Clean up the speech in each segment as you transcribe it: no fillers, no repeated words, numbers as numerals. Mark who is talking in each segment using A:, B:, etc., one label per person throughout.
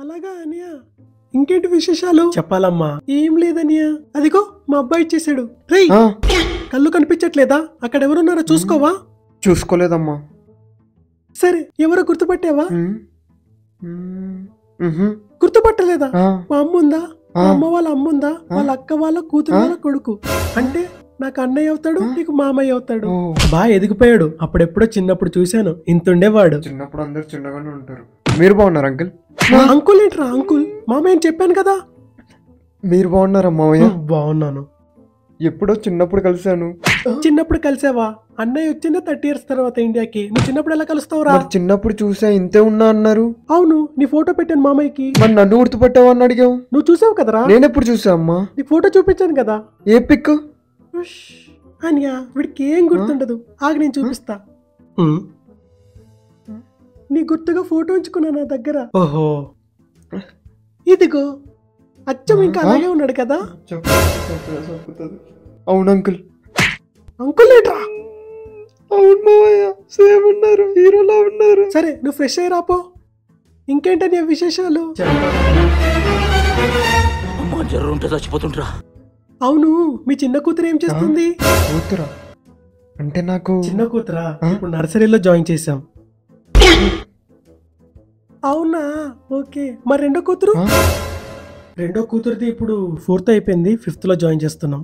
A: అలాగా అనియా, ఇంకేంటి విశేషాలు చెప్పాలమ్మా? ఏం లేదనియా, అదిగో మా అబ్బాయి ఇచ్చేసాడు. రేయ్, కళ్ళు కనిపించట్లేదా? అక్కడ ఎవరున్నారో చూసుకోవా?
B: చూసుకోలేదమ్మా.
A: సరే, ఎవరో గుర్తుపట్టావా? గుర్తుపట్టలేదా? మా అమ్ముందా? మా అమ్మ వాళ్ళ అమ్ముందా? వాళ్ళ అక్క వాళ్ళ కూతురు వాళ్ళ కొడుకు. అంటే నాకు అన్నయ్య అవుతాడు, నీకు మామయ్య అవుతాడు. బాగా ఎదిగిపోయాడు. అప్పుడెప్పుడో చిన్నప్పుడు చూశాను, ఇంతుండేవాడు.
B: చిన్నప్పుడు అందరు చిన్నగానే ఉంటారు. మీరు బాగున్నారు అంకుల్?
A: అంకుల్ ఏంట్రా అంకుల్? మామయ్య అని చెప్పాను కదా.
B: మీరు బాగున్నారా మామయ్య?
A: బాగున్నాను.
B: ఎప్పుడో చిన్నప్పుడు కలిసాను.
A: చిన్నప్పుడు కలిసావా? అన్నయ్య వచ్చిందా 30 years తర్వాత ఇండియాకి. నువ్వు చిన్నప్పుడు ఎలా కలుస్తావురా?
B: చిన్నప్పుడు చూసా, ఇంతే ఉన్నా అన్నారు.
A: అవును, నీ ఫోటో పెట్టాను మామయ్యకి.
B: మరి నన్ను గుర్తుపట్టావా అని అడిగావు.
A: నువ్వు చూసావు కదరా?
B: నేనెప్పుడు చూసా అమ్మా?
A: నీ ఫోటో చూపించాను కదా.
B: ఏ పిక్?
A: అనియా, వీడికి ఏం గుర్తుండదు. ఆగి నేను చూపిస్తా. నీ గుర్తుగా ఫోటో ఉంచుకున్నా నా దగ్గర. ఓహో, ఇదిగో అచ్చం ఇంకా అలాగే ఉన్నాడు కదా.
B: అవును అంకుల్.
A: అంకుల్ ఏంట్రా?
B: అవును మామయ్య, సేమ్ ఉన్నారు, హీరోలా ఉన్నారు.
A: సరే, నువ్వు ఫ్రెష్ అయ్యి రాపో. ఇంకేంటని విశేషాలు?
C: చచ్చిపోతుంటరా.
A: అవును, మీ చిన్న కూతురు ఏం చేస్తుంది?
B: కూతురా? అంటే నాకు
A: చిన్న కూతురా? ఇప్పుడు నర్సరీలో జాయిన్ చేసాం. అవునా, ఓకే. మరి రెండో కూతురు? రెండో కూతురుది ఇప్పుడు 4th అయిపోయింది, 5th లో జాయిన్ చేస్తున్నాం.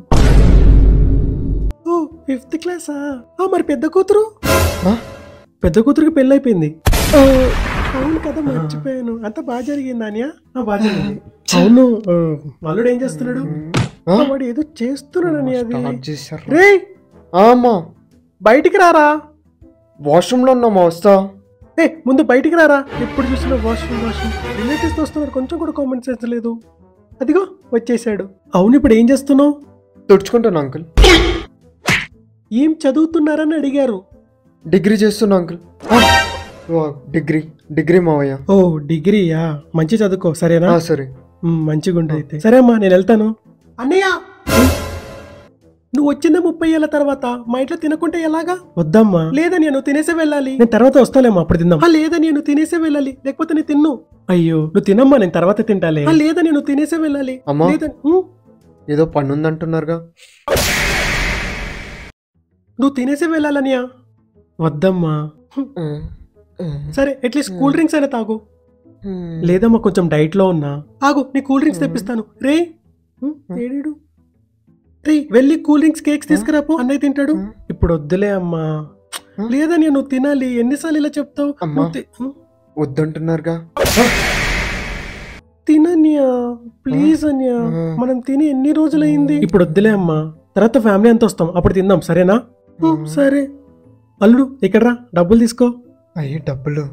A: ఓ, 5th క్లాసా? మరి పెద్ద కూతురు? పెద్ద కూతురుకి పెళ్ళి అయిపోయింది. అవును కదా, మర్చిపోయాను. అంతా బాగా జరిగింది అనియా. బాగా జరిగింది. అవును, వాళ్ళు ఏం చేస్తున్నాడు? వాడు ఏదో చేస్తున్నాడని. అది రే, బయటికి రారా.
B: వాష్రూమ్ లో ఉన్నామా, వస్తా.
A: ముందు బయటికి రారా. ఎప్పుడు చూసినా వాష్రూమ్ వాష్రూమ్. రిలేటివ్స్ వస్తున్నారు, కొంచెం కూడా కామన్ సెన్స్ లేదు. అదిగో వచ్చేసాడు. అవును, ఇప్పుడు ఏం చేస్తున్నావు?
B: తుడుచుకుంటాను అంకుల్.
A: ఏం చదువుతున్నారని అడిగారు.
B: డిగ్రీ చేస్తున్నా అంకుల్. డిగ్రీ మావయ్య.
A: ఓ, డిగ్రీయా? మంచి చదువుకో, సరేనా?
B: సరే,
A: మంచిగా ఉంటుంది అయితే. సరే అమ్మా, నేను వెళ్తాను. అన్నయ్య, నువ్వు వచ్చిన 30 ఏళ్ల తర్వాత మా ఇంట్లో తినకుంటే ఎలాగా? వద్దమ్మా. లేదని నువ్వు తినేసే వెళ్ళాలి. నేను తర్వాత వస్తాలేమ్మా, అప్పుడు తిందాం. లేదని నువ్వు తినేసే వెళ్ళాలి, లేకపోతే నేను తిన్ను. అయ్యో, నువ్వు తినమ్మా, నేను తర్వాత తింటాలే. లేదని నువ్వు తినేసే వెళ్ళాలి.
B: ఏదో పన్నుందంటున్నారుగా.
A: నువ్వు తినేసే వెళ్ళాలనియా. వద్దమ్మా. సరే, అట్లీస్ట్ కూల్ డ్రింక్స్ అయినా తాగు. లేదమ్మా, కొంచెం డైట్ లో ఉన్నా. ఆగు, నీ కూల్ డ్రింక్స్ తెప్పిస్తాను. రే ఏడేడు, రే వెళ్ళి కూల్ డ్రింక్స్ కేక్స్ తీసుకురాపో, అన్నయ్య తింటాడు. ఇప్పుడు వద్దులే అమ్మా. లేదని నువ్వు తినాలి. ఎన్నిసార్లు ఇలా చెప్తావు?
B: వద్దంటున్నారుగా.
A: తిననియా, ప్లీజ్ అనియా. మనం తిని ఎన్ని రోజులైంది. ఇప్పుడు వద్దులే అమ్మా, తర్వాత ఫ్యామిలీ అంతా వస్తాం, అప్పుడు తిందాం, సరేనా? సరే. అల్లుడు, ఇక్కడ రా, డబ్బులు తీసుకో.
B: అయ్యే, డబ్బులు?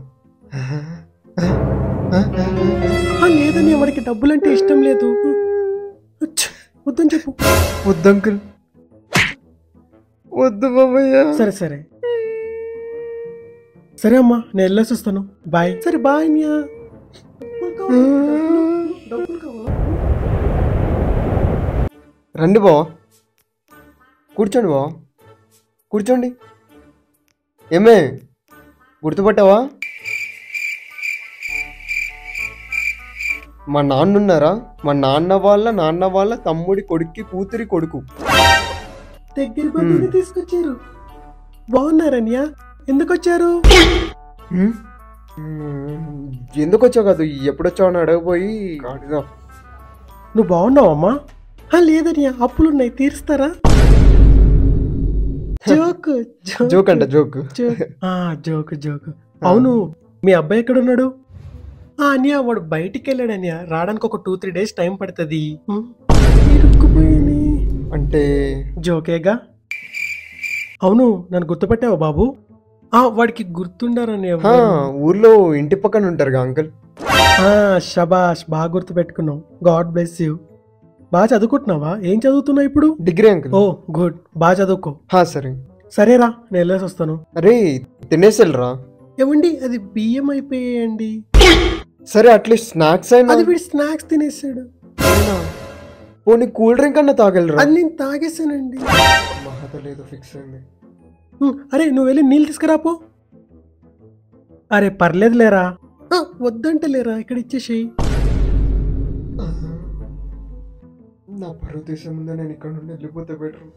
A: లేదని వాడికి డబ్బులు అంటే ఇష్టం లేదు. వద్దని చెప్పు.
B: వద్దు అంకుల్, వద్దు బాబయ్య.
A: సరే సరే సరే అమ్మా, నేను వెళ్ళేసి వస్తాను. బాయ్. సరే బాయ్ అన్యా.
B: రండి బావా, కూర్చోండి బావా, కూర్చోండి. ఏమే, గుర్తుపట్టావా? మా నాన్న ఉన్నారా? మా నాన్న వాళ్ళ తమ్ముడి కొడుక్కి కూతురి కొడుకు.
A: దగ్గర బంధువుని తీసుకొచ్చారు. బాగున్నారన్యా? ఎందుకు వచ్చారు?
B: ఎందుకు వచ్చావు కాదు, ఎప్పుడొచ్చావు అని అడగపోయి.
A: నువ్వు బాగున్నావమ్మా? లేదన్యా, అప్పులున్నాయి, తీరుస్తారా? జోక్
B: జోక్ అంట, జోక్.
A: Joke joke. అవును, మీ అబ్బాయి ఎక్కడున్నాడు? అన్యా, వాడు బయటికి వెళ్ళాడు అన్యా. రావడానికి ఒక 2-3 days టైం పడుతుంది.
B: అంటే
A: జోకేగా. అవును, నన్ను గుర్తుపట్టావా బాబు? వాడికి గుర్తుండారని.
B: ఊర్లో ఇంటి పక్కన ఉంటారుగా అంకుల్.
A: షబాష్, బాగా గుర్తు పెట్టుకున్నావు. God bless you. బాగా చదువుకుంటున్నావా? ఏం చదువుతున్నావు ఇప్పుడు?
B: Degree uncle.
A: ఓ గుడ్, బాగా చదువుకో.
B: సరే.
A: సరేరా, నేను వెళ్ళేసి వస్తాను.
B: అరే, తినేసెళ్ళరా.
A: ఏమండి, అది బియ్యం అయిపోయాయండి.
B: సరే, అట్లీస్ట్ స్నాక్స్ అయినా.
A: అది వీడు స్నాక్స్ తినేసాడు.
B: పోనీ కూల్ డ్రింక్ అన్నా తాగలరా?
A: అది నేను తాగేసానండి.
B: లేదు, ఫిక్స్ అయింది.
A: అరే, నువ్వు వెళ్ళి నీళ్ళు తీసుకురాపో. అరే పర్లేదు లేరా. వద్దంటే లేరా, ఇక్కడ ఇచ్చేసేయి.
B: నా పరువు దేశం ముందే నేను ఇక్కడ నుండి వెళ్ళిపోతే బెటర్.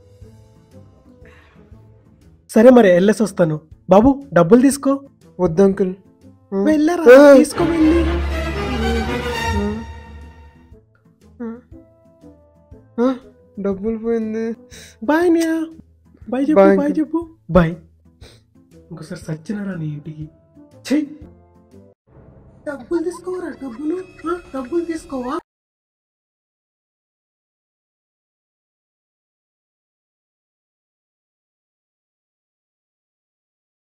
A: సరే మరి వెళ్ళేసి వస్తాను. బాబు డబ్బులు తీసుకో.
B: వద్దు అంకుల్.
A: వెళ్ళరా, తీసుకో వెళ్ళి.
B: డబ్బులు పోయింది.
A: బాయ్ న్యా. బాయ్ చెప్పు,
B: Bye,
A: బాయ్
B: uncle.
A: చెప్పు. బాయ్. ఇంకోసారి సచ్చినారా నీ ఇంటికి. చెయ్యి. డబ్బులు తీసుకోవరా, డబ్బులు తీసుకోవా.